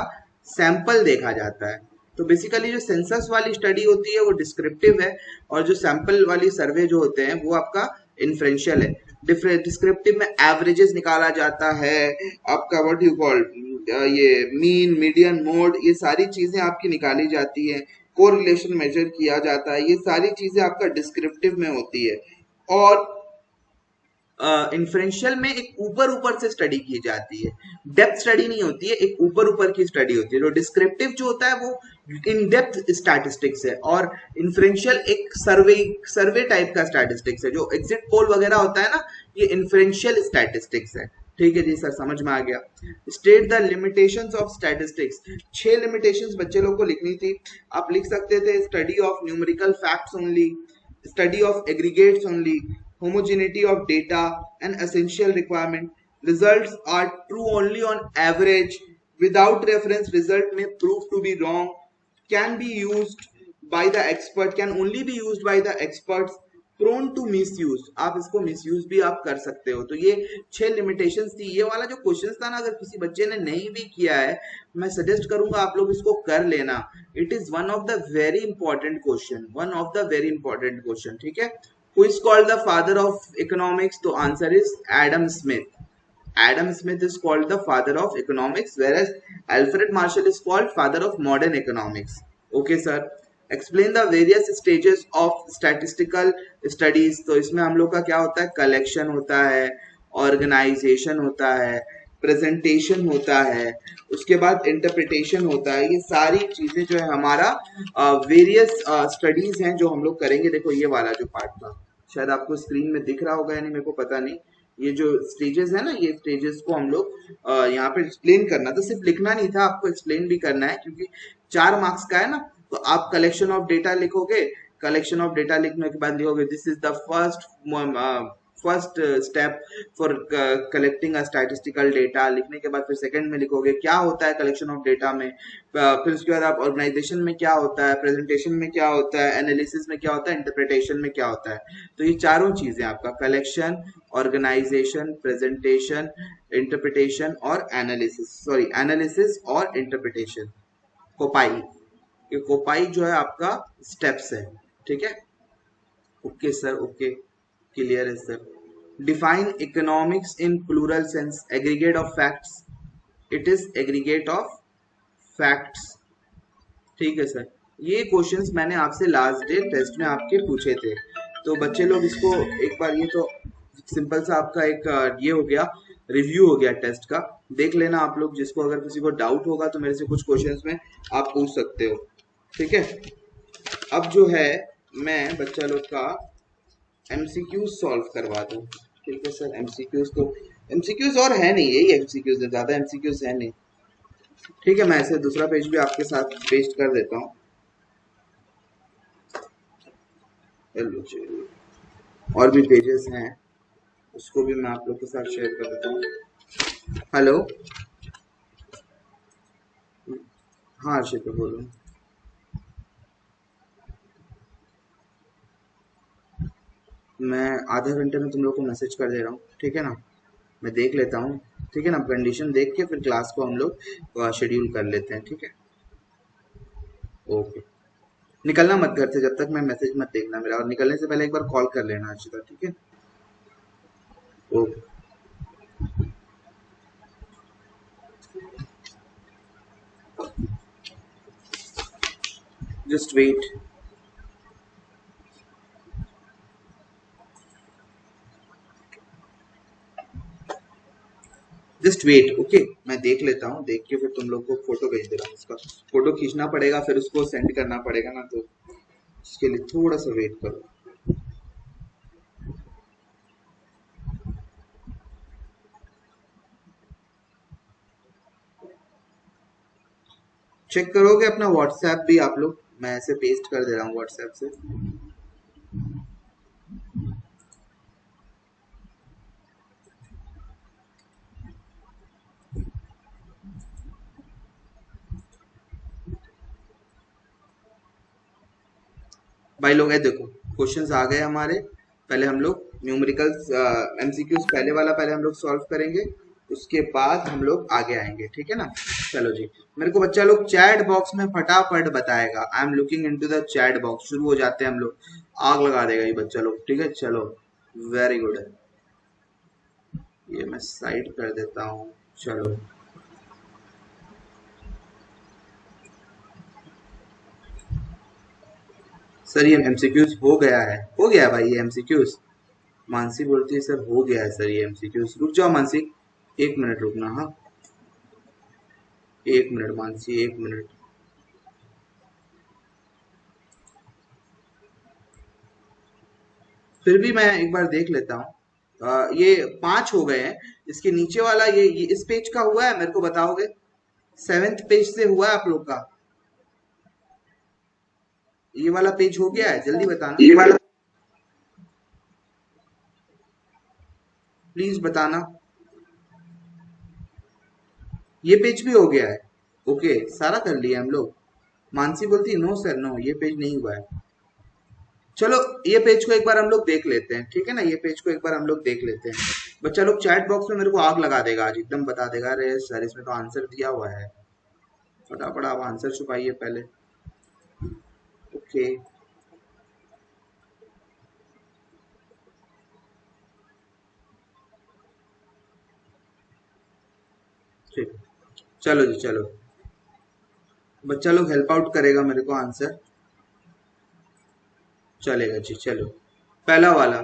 सैंपल देखा जाता है। तो बेसिकली जो सेंसस वाली स्टडी होती है वो डिस्क्रिप्टिव है, और जो सैंपल वाली सर्वे जो होते हैं वो आपका इन्फ्रेंशियल है। डिस्क्रिप्टिव में एवरेजेस निकाला जाता है, आपका व्हाट यू कॉल ये मीन मीडियन मोड, ये सारी चीजें आपकी निकाली जाती है, कोरिलेशन मेजर किया जाता है, ये सारी चीजें आपका डिस्क्रिप्टिव में होती है। और इन्फ्रेंशियल में एक ऊपर ऊपर से स्टडी की जाती है, डेप्थ स्टडी नहीं होती है, एक ऊपर ऊपर की स्टडी होती है। जो डिस्क्रिप्टिव जो होता है वो इन डेप्थ स्टैटिस्टिक्स है, और इन्फ्रेंशियल एक सर्वे सर्वे टाइप का स्टैटिस्टिक्स है। जो एग्जिट पोल वगैरह होता है ना, ये इन्फ्रेंशियल स्टैटिस्टिक्स है। ठीक है जी सर, समझ में आ गया। State the limitations of statistics. 6 limitations बच्चे लोग को लिखनी थी, आप लिख सकते थे। Study of numerical facts only, study of aggregates only, homogeneity of data, an essential requirement, results are true only on average, without reference result may prove to be wrong, can be used by the expert, can only be used by the experts, prone to misuse, आप इसको miss use भी आप कर सकते हो। तो ये 6 limitations थी। ये वाला जो क्वेश्चन था ना, अगर किसी बच्चे ने नहीं भी किया है, मैं सजेस्ट करूंगा आप लोग इसको कर लेना। It is one of the very important question, one of the very important question. ठीक है, who is called the father of economics? तो answer is Adam Smith. Adam Smith is called the father of economics, whereas Alfred Marshall is called father of modern economics. Okay, sir. Explain the various stages of statistical studies. तो इसमें हम लोग का क्या होता है? Collection होता है, ऑर्गेनाइजेशन होता है, प्रेजेंटेशन होता है, उसके बाद इंटरप्रिटेशन होता है। ये सारी चीजें जो है हमारा वेरियस स्टडीज हैं जो हम लोग करेंगे। देखो ये वाला जो पार्ट था, शायद आपको स्क्रीन में दिख रहा होगा या नहीं, मेरे को पता नहीं। ये जो स्टेजेस है ना, ये स्टेजेस को हम लोग यहाँ पे एक्सप्लेन करना था। सिर्फ लिखना नहीं था, आपको एक्सप्लेन भी करना है, क्योंकि 4 मार्क्स का है ना। तो आप कलेक्शन ऑफ डेटा लिखोगे, कलेक्शन ऑफ डेटा लिखने के बाद लिखोगे this is the first step for collecting a statistical data. लिखने के बाद फिर सेकंड में लिखोगे क्या होता है कलेक्शन ऑफ डेटा में, फिर उसके बाद आप ऑर्गेनाइजेशन में क्या होता है, प्रेजेंटेशन में क्या होता है, एनालिसिस में क्या होता है, इंटरप्रिटेशन में क्या होता है। तो ये चारों चीजें आपका कलेक्शन, ऑर्गेनाइजेशन, प्रेजेंटेशन, इंटरप्रिटेशन और एनालिसिस, सॉरी एनालिसिस और इंटरप्रिटेशन, कोपाई। ये कोपाई जो है आपका स्टेप्स है। ठीक है, ओके सर, ओके, क्लियर है sir. Define economics in plural sense, aggregate of facts, it is aggregate of facts. ठीक है सर, ये क्वेश्चंस मैंने आपसे लास्ट डे टेस्ट में आपके पूछे थे। तो बच्चे लोग इसको एक बार, ये तो सिंपल सा आपका एक ये हो गया, रिव्यू हो गया टेस्ट का, देख लेना आप लोग। जिसको अगर किसी को डाउट होगा तो मेरे से कुछ क्वेश्चंस में आप पूछ सकते हो। ठीक है, अब जो है मैं बच्चा लोग का एमसीक्यूज सॉल्व करवा दूं। ठीक है सर, एमसीक्यूज तो एमसीक्यूज और है नहीं, यही एमसीक्यूज है, ज्यादा एमसीक्यूज है नहीं। ठीक है, मैं ऐसे दूसरा पेज भी आपके साथ पेस्ट कर देता हूँ। और भी पेजेस हैं, उसको भी मैं आप लोग के साथ शेयर कर देता हूँ। हेलो, हाँ अर्षित बोलो। मैं आधे घंटे में तुम लोग को मैसेज कर दे रहा हूँ, ठीक है ना, मैं देख लेता हूँ। ठीक है ना, कंडीशन देख के फिर क्लास को हम लोग शेड्यूल कर लेते हैं। ठीक है, ओके। निकलना मत घर से जब तक मैं मैसेज मत देखना मेरा, और निकलने से पहले एक बार कॉल कर लेना अर्षिता। ठीक है, oh just wait, just wait, okay. मैं देख लेता हूँ, देख के फिर तुम लोग को फोटो भेज दे रहा हूँ। उसका फोटो खींचना पड़ेगा, फिर उसको सेंड करना पड़ेगा ना, तो उसके लिए थोड़ा सा वेट करो। चेक करोगे अपना व्हाट्सएप भी आप लोग? मैं ऐसे पेस्ट कर दे रहा हूँ व्हाट्सएप से। भाई लोग, है देखो, क्वेश्चंस आ गए हमारे। पहले हम लोग न्यूमेरिकल्स एमसीक्यूज पहले वाला पहले हम लोग सॉल्व करेंगे, उसके बाद हम लोग आगे आएंगे, ठीक है ना। चलो जी, मेरे को बच्चा लोग चैट बॉक्स में फटाफट बताएगा। I am looking into the chat box. शुरू हो जाते हैं हम लोग, आग लगा देगा ये बच्चा लोग, ठीक है। चलो, वेरी गुड है। ये मैं साइड कर देता हूँ। चलो, सर ये एमसीक्यूज हो गया है, हो गया भाई ये एमसीक्यूज। मानसी बोलती है सर हो गया है सर ये एमसीक्यूज। रुक जाओ मानसी, एक मिनट रुकना, हाँ। एक मिनट मानसी, एक मिनट। फिर भी मैं एक बार देख लेता हूँ। ये 5 हो गए हैं। इसके नीचे वाला ये इस पेज का हुआ है, मेरे को बताओगे? 7th पेज से हुआ है आप लोग का? ये वाला पेज हो गया है? जल्दी बताना, ये वाला प्लीज बताना। ये पेज भी हो गया है? ओके, सारा कर लिया हम लोग। मानसी बोलती है नो सर नो, ये पेज नहीं हुआ है। चलो, ये पेज को एक बार हम लोग देख लेते हैं, ठीक है ना। ये पेज को एक बार हम लोग देख लेते हैं। बच्चा लोग चैट बॉक्स में मेरे को आग लगा देगा आज, एकदम बता देगा अरे सर इसमें तो आंसर दिया हुआ है। फटाफट आप आंसर छुपाइए पहले। ओके, ठीक। चलो जी, चलो। बच्चा लोग हेल्प आउट करेगा मेरे को आंसर। चलेगा जी, चलो। पहला वाला,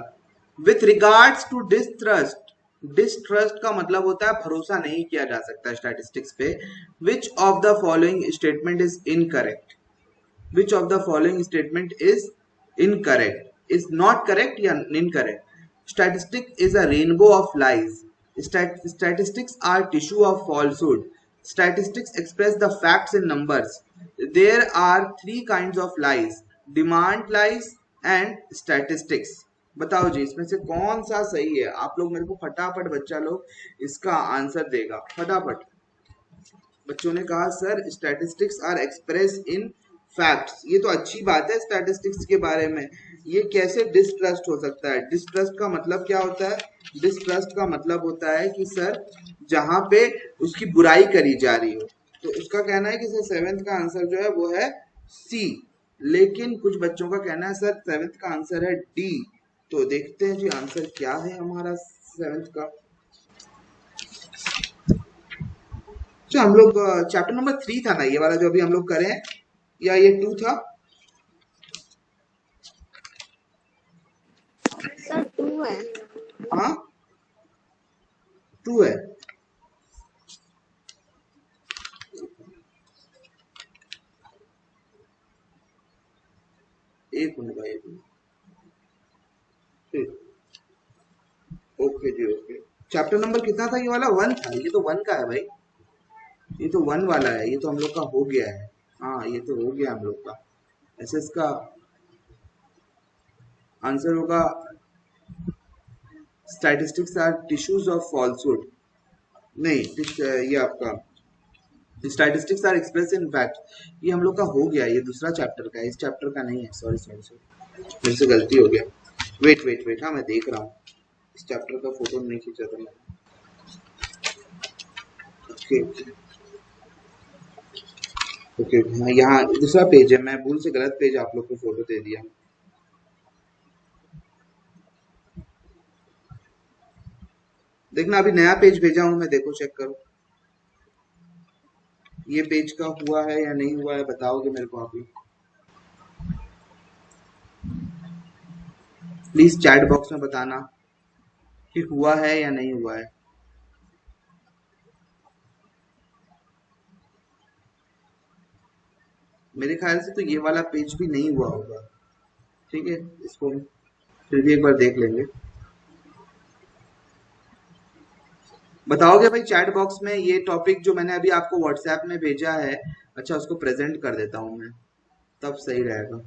with regards to distrust. Distrust का मतलब होता है भरोसा नहीं किया जा सकता स्टैटिस्टिक्स पे। Which of the following statement is incorrect? Which of the following statement is incorrect, is not correct या incorrect? Statistic is a rainbow of lies. Statistics are tissue of falsehood. Statistics express the facts in numbers. There are three kinds of lies: demand lies and statistics. बताओ जी, इसमें से कौन सा सही है? आप लोग मेरे को फटाफट, बच्चा लोग इसका आंसर देगा फटाफट। बच्चों ने कहा sir statistics are express in facts. ये तो अच्छी बात है स्टैटिस्टिक्स के बारे में। ये कैसे डिस्ट्रस्ट हो सकता है? डिस्ट्रस्ट का मतलब क्या होता है? डिस्ट्रस्ट का मतलब होता है कि सर जहां पे उसकी बुराई करी जा रही हो। तो उसका कहना है कि सर 7th का आंसर जो है वो है सी। लेकिन कुछ बच्चों का कहना है सर 7th का आंसर है डी। तो देखते हैं जी आंसर क्या है हमारा 7th का। अच्छा, हम लोग चैप्टर नंबर 3 था ना ये वाला जो अभी हम लोग करें, या ये 2 था? सर 2 है। हाँ, 2 है। एक मिनट भाई, एक मिनट। ठीक, ओके जी, ओके। चैप्टर नंबर कितना था ये वाला? 1 था। ये तो 1 का है भाई, ये तो 1 वाला है। ये तो हम लोग का हो गया है। हाँ, ये तो हो गया हम लोग का। ऐसे इसका आंसर होगा statistics are tissues of falsehood. नहीं, ये आपका statistics are express in fact. ये हम लोग का हो गया, ये दूसरा चैप्टर का है, इस चैप्टर का नहीं है। सॉरी सॉरी सॉरी, मेरे से गलती हो गया। वेट वेट वेट, हाँ मैं देख रहा हूँ। इस चैप्टर का फोटो नहीं खींचा था मैंने। ओके ओके, हाँ यहाँ दूसरा पेज है, मैं भूल से गलत पेज आप लोग को फोटो दे दिया। देखना अभी नया पेज भेजा हूं मैं, देखो चेक करो ये पेज का हुआ है या नहीं हुआ है, बताओगे मेरे को अभी। प्लीज चैट बॉक्स में बताना कि हुआ है या नहीं हुआ है। मेरे ख्याल से तो ये वाला पेज भी नहीं हुआ होगा। ठीक है, इसको फिर भी एक बार देख लेंगे। बताओगे भाई चैट बॉक्स में ये टॉपिक जो मैंने अभी आपको व्हाट्सएप में भेजा है। अच्छा, उसको प्रेजेंट कर देता हूँ मैं, तब सही रहेगा।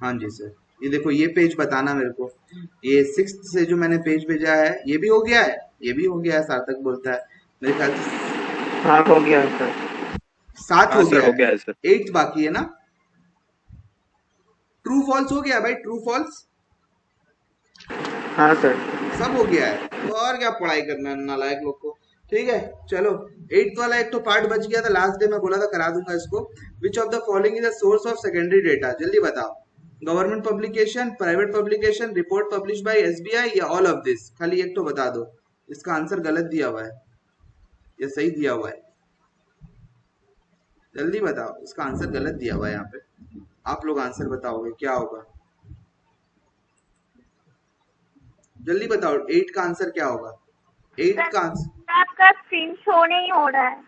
हाँ जी सर, ये देखो ये पेज बताना मेरे को। ये सिक्स से जो मैंने पेज भेजा है ये भी हो गया है, ये भी हो गया है, सार्थक बोलता है। मेरे ख्याल से हाँ हो गया है सर। सात हाँ हो सर गया हो है, गया है सर। एट बाकी है ना। ट्रू फॉल्स हो गया भाई, ट्रू फॉल्स हाँ सर। सब हो गया है, तो और क्या पढ़ाई करना है नालायक लोग को। ठीक है, चलो। एट्थ वाला एक तो पार्ट बच गया था, लास्ट डे मैं बोला था करा दूंगा इसको। विच of the following is the source of secondary data, जल्दी बताओ। Government publication, private publication, report publish by SBI या ऑल ऑफ दिस, खाली एक तो बता दो। इसका आंसर गलत दिया हुआ है या सही दिया हुआ है, जल्दी बताओ। इसका आंसर गलत दिया हुआ है यहाँ पे, आप लोग आंसर बताओगे क्या होगा, जल्दी बताओ। एट का आंसर क्या होगा, एट का आंसर सर आपका स्क्रीन शो नहीं हो रहा है।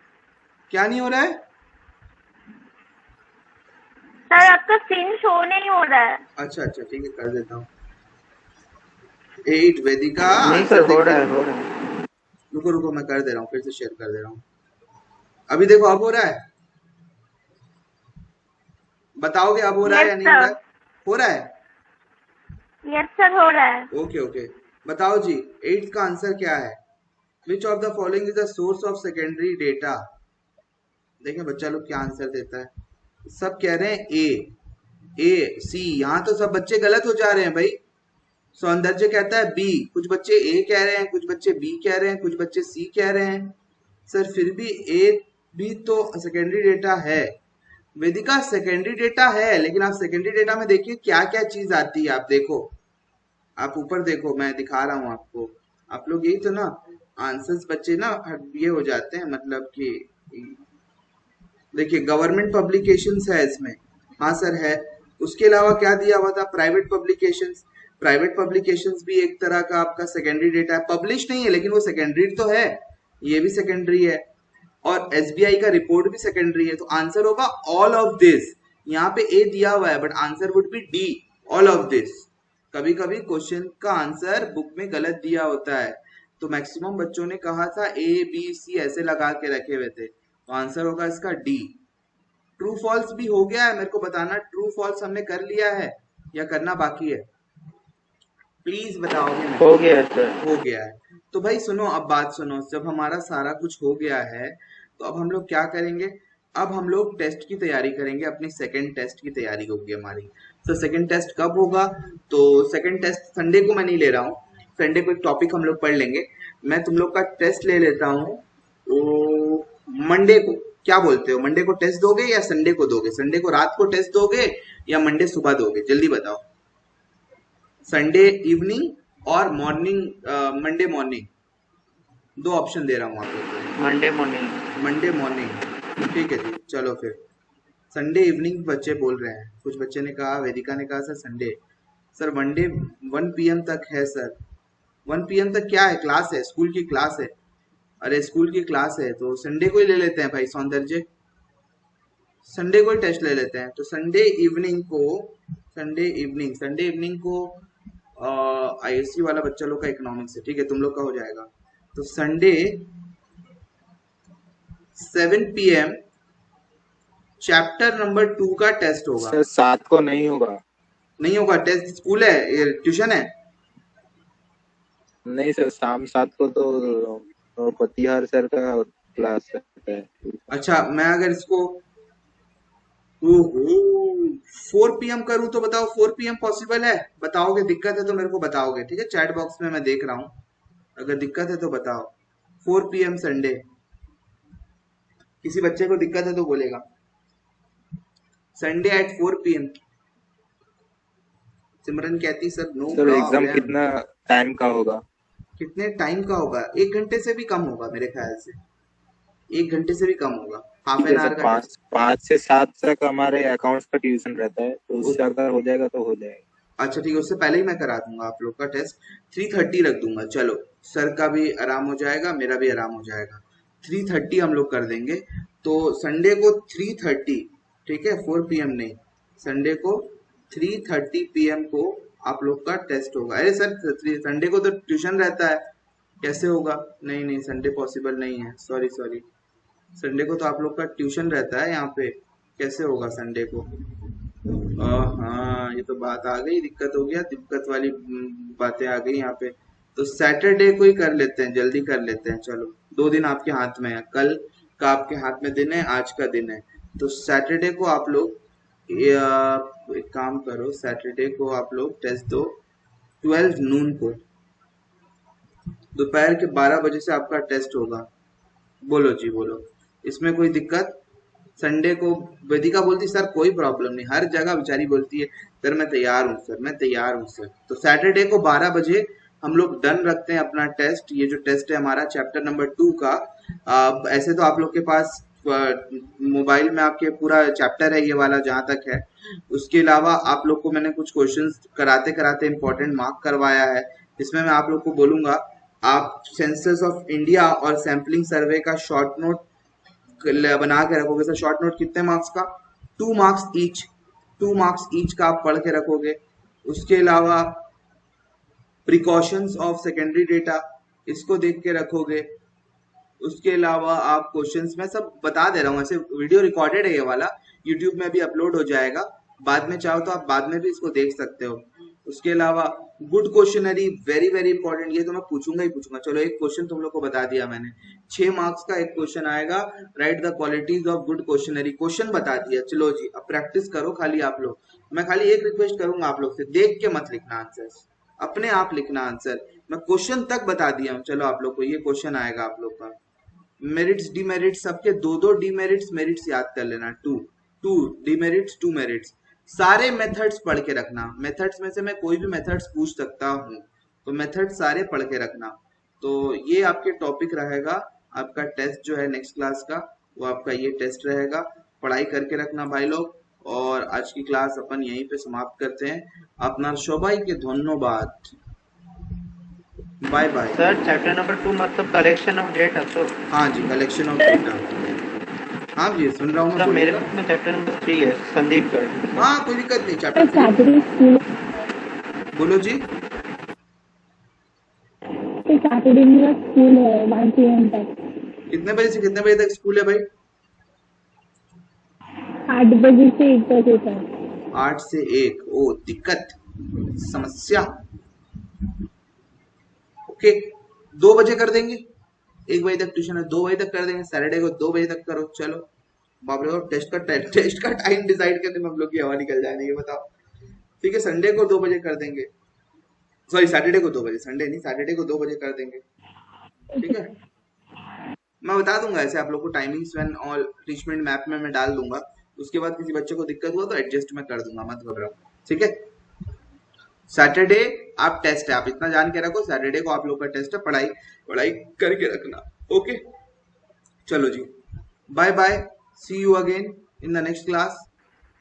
क्या नहीं हो रहा है। सर आपका स्क्रीन शो नहीं हो रहा है। अच्छा अच्छा, ठीक है कर देता हूँ। एट वेदिका नहीं आंसर सर हो देखने रहा है दो। हो रहा है। रुको रुको, मैं कर दे रहा हूँ, फिर से शेयर कर दे रहा हूँ। अभी देखो अब हो रहा है, बताओगे अब हो रहा है यस या नहीं हो रहा सर। है। हो रहा है, यस सर हो रहा है। Okay okay. बताओ जी, एट का आंसर क्या है। विच of the following is the source of secondary data. देखें बच्चा लोग क्या आंसर देता है, सब कह रहे हैं ए सी, यहाँ तो सब बच्चे गलत हो जा रहे हैं भाई। सौंदर्य कहता है बी, कुछ बच्चे ए कह रहे हैं, कुछ बच्चे बी कह रहे हैं, कुछ बच्चे सी कह रहे हैं। सर फिर भी ए भी तो सेकेंडरी डेटा है। वेदिका सेकेंडरी डेटा है, लेकिन आप सेकेंडरी डेटा में देखिए क्या क्या चीज आती है, आप देखो, आप ऊपर देखो, मैं दिखा रहा हूँ आपको। आप लोग यही तो ना आंसर्स बच्चे ना ये हो जाते हैं, मतलब कि देखिए गवर्नमेंट पब्लिकेशंस है इसमें। हाँ सर है। उसके अलावा क्या दिया हुआ था, प्राइवेट पब्लिकेशंस। प्राइवेट पब्लिकेशंस भी एक तरह का आपका सेकेंडरी डेटा है, पब्लिश नहीं है लेकिन वो सेकेंडरी तो है, ये भी सेकेंडरी है। और एसबीआई का रिपोर्ट भी सेकेंडरी है, तो आंसर होगा ऑल ऑफ दिस। यहाँ पे ए दिया हुआ है but answer would be D, all of this. कभी कभी क्वेश्चन का आंसर बुक में गलत दिया होता है, तो मैक्सिमम बच्चों ने कहा था ए बी सी ऐसे लगा के रखे हुए थे, तो आंसर होगा इसका डी। ट्रू फॉल्स भी हो गया है, मेरे को बताना ट्रू फॉल्स हमने कर लिया है या करना बाकी है, प्लीज बताओगे मेरे हो को। गया है सर। हो गया है तो भाई सुनो, अब बात सुनो, जब हमारा सारा कुछ हो गया है तो अब हम लोग क्या करेंगे। अब हम लोग टेस्ट की तैयारी करेंगे, अपनी सेकंड टेस्ट की तैयारी होगी हमारी। तो सेकंड टेस्ट कब होगा, तो सेकंड टेस्ट संडे को मैं नहीं ले रहा हूँ, संडे को एक टॉपिक हम लोग पढ़ लेंगे। मैं तुम लोग का टेस्ट ले लेता हूँ तो मंडे को, क्या बोलते हो, मंडे को टेस्ट दोगे या संडे को दोगे, संडे को रात को टेस्ट दोगे या मंडे सुबह दोगे, जल्दी बताओ। संडे इवनिंग और मॉर्निंग, मंडे मॉर्निंग, दो ऑप्शन दे रहा हूँ आप लोग को। Monday morning. मंडे मॉर्निंग, ठीक है जी, चलो फिर संडे इवनिंग बच्चे बोल रहे हैं। कुछ बच्चे ने कहा, वेदिका ने कहा sir Sunday. Sir Monday 1 PM तक है सर, 1 PM तक क्या है, क्लास है, स्कूल की क्लास है। अरे स्कूल की क्लास है तो संडे को ही ले लेते हैं भाई सौंदर्य, संडे को ही टेस्ट ले लेते हैं। तो संडे इवनिंग को, संडे इवनिंग को आईएससी वाला बच्चा लोग का इकोनॉमिक्स है, ठीक है, तुम लोग का हो जाएगा। तो संडे 7 PM चैप्टर नंबर 2 का टेस्ट होगा। सर 7 को नहीं होगा। नहीं होगा टेस्ट, स्कूल है, ये ट्यूशन है। नहीं सर, शाम 7 को तो पतिहार सर का क्लास है। अच्छा मैं अगर इसको, ओहो, 4 PM करूं तो बताओ 4 PM पॉसिबल है? बताओगे, दिक्कत है तो मेरे को बताओगे, ठीक है? चैट बॉक्स में मैं देख रहा हूँ, अगर दिक्कत है तो बताओ। 4 PM संडे, किसी बच्चे को दिक्कत है तो बोलेगा। Sunday eight 4 PM। सिमरन कहती sir no sir exam problem. कितना टाइम का होगा? कितने टाइम का होगा? 1 घंटे से भी कम होगा मेरे ख्याल से, 1 घंटे से भी कम होगा, हाफ ठीक एन है सर, आवर का टेस्ट। 5 से 7 तक हमारे अकाउंट्स का ट्यूशन रहता है, तो उस उससे अगर हो जाएगा तो हो जाएगा। अच्छा ठीक है, उससे पहले ही मैं करा दूंगा आप लोग का टेस्ट। 3:30 रख दूंगा, चलो सर का भी आराम हो जाएगा, मेरा भी आराम हो जाएगा। 3:30 हम लोग कर देंगे। तो संडे को 3:30, ठीक है? 4 PM नहीं, संडे को 3:30 PM को आप लोग का टेस्ट होगा। अरे सर संडे को तो ट्यूशन रहता है, कैसे होगा? नहीं नहीं, संडे पॉसिबल नहीं है, सॉरी सॉरी। संडे को तो आप लोग का ट्यूशन रहता है यहाँ पे, कैसे होगा संडे को? हाँ, ये तो बात आ गई, दिक्कत हो गया, दिक्कत वाली बातें आ गई यहाँ पे। तो सैटरडे को ही कर लेते हैं, जल्दी कर लेते हैं, चलो। 2 दिन आपके हाथ में है, कल का आपके हाथ में दिन है, आज का दिन है। तो सैटरडे को आप लोग एक काम करो, सैटरडे को आप लोग टेस्ट दो 12 नून को, दोपहर के 12 बजे से आपका टेस्ट होगा। बोलो जी बोलो, इसमें कोई दिक्कत? संडे को वेदिका बोलती सर कोई प्रॉब्लम नहीं, हर जगह बेचारी बोलती है सर मैं तैयार हूँ सर, मैं तैयार हूँ सर। तो सैटरडे को 12 बजे हम लोग डन रखते हैं अपना टेस्ट। ये जो टेस्ट है हमारा चैप्टर नंबर 2 का, ऐसे तो आप लोग के पास मोबाइल में आपके पूरा चैप्टर है ये वाला जहाँ तक है। उसके अलावा आप लोग को मैंने कुछ क्वेश्चंस कराते कराते इंपॉर्टेंट मार्क करवाया है, जिसमें मैं आप लोग को बोलूंगा आप सेंसस ऑफ इंडिया और सैम्पलिंग सर्वे का शॉर्ट नोट बना के रखोगे। सर शॉर्ट नोट कितने मार्क्स का? 2 मार्क्स ईच, 2 मार्क्स ईच का आप पढ़ के रखोगे। उसके अलावा प्रिकॉशंस ऑफ सेकेंडरी डेटा, इसको देख के रखोगे। उसके अलावा आप क्वेश्चंस में सब बता दे रहा हूँ, ऐसे वीडियो रिकॉर्डेड है ये वाला, यूट्यूब में भी अपलोड हो जाएगा, बाद में चाहो तो आप बाद में भी इसको देख सकते हो। उसके अलावा good questionnaire, very very important, ये तो मैं पूछूंगा ही पूछूंगा। चलो एक क्वेश्चन तुम लोग को बता दिया मैंने, 6 मार्क्स का एक क्वेश्चन आएगा, right the qualities of good questionnaire, question बता दिया। चलो जी अब प्रैक्टिस करो खाली आप लोग। मैं खाली एक रिक्वेस्ट करूंगा आप लोग से, देख के मत लिखना आंसर, अपने आप लिखना आंसर। मैं क्वेश्चन तक बता दिया हूँ, चलो आप लोग को ये क्वेश्चन आएगा आप लोग का। मेरिट्स डीमेरिट्स सबके दो दो डीमेरिट्स मेरिट्स याद कर लेना, टू टू डीमेरिट्स 2 मेरिट्स। सारे मेथड्स पढ़ के रखना, मेथड्स में से मैं कोई भी मेथड्स पूछ सकता हूँ, तो मेथड सारे पढ़ के रखना। तो ये आपके टॉपिक रहेगा, आपका टेस्ट जो है नेक्स्ट क्लास का, वो आपका ये टेस्ट रहेगा। पढ़ाई करके रखना भाई लोग। और आज की क्लास अपन यहीं पे समाप्त करते हैं। अपना सबाई के धन्यवाद, bye bye. Sir chapter number 2 मतलब कलेक्शन ऑफ डेटा। तो हाँ जी, कलेक्शन ऑफ डेटा। हाँ जी सुन रहा हूँ मैं, सर मेरे बोलिएगा। बुक में चैप्टर नंबर 3 है, संदीप कर। हाँ कोई दिक्कत नहीं, सर चैप्टर 3 सैटरडे स्कूल, बोलो जी। तो सैटरडे मेरा स्कूल है 1 PM तक, कितने बजे से कितने बजे तक स्कूल है भाई? 8 बजे से 1 बजे तक। 8 से 1, ओ दिक्कत, समस्या। ओके 2 बजे कर देंगे, 1 बजे तक ट्यूशन है, 2 बजे तक कर देंगे, सैटरडे को 2 बजे तक करो। चलो बाप रे बाप, टेस्ट का टाइम डिसाइड करने में हम लोग की हवा निकल जाए, ये बताओ। ठीक है संडे को 2 बजे कर देंगे, सॉरी सैटरडे को 2 बजे, संडे नहीं सैटरडे को 2 बजे कर देंगे, ठीक है? मैं बता दूंगा ऐसे आप लोग को टाइमिंग्स व्हेन और रीचमेंट मैप में मैं डाल दूंगा। उसके बाद किसी बच्चे को दिक्कत हुआ तो एडजस्ट मैं कर दूंगा, मत घबराओ, ठीक है? सैटरडे आप टेस्ट है, आप इतना जान के रखो, सैटरडे को आप लोग का टेस्ट है, पढ़ाई पढ़ाई करके रखना। ओके चलो जी, bye bye, see you again in the next class.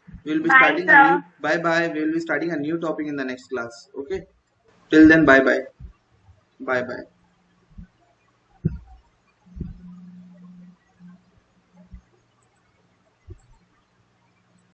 We will be Bye, starting a sir. new, bye bye, we will be starting a new topic in the next class. Okay, till then bye bye, bye bye.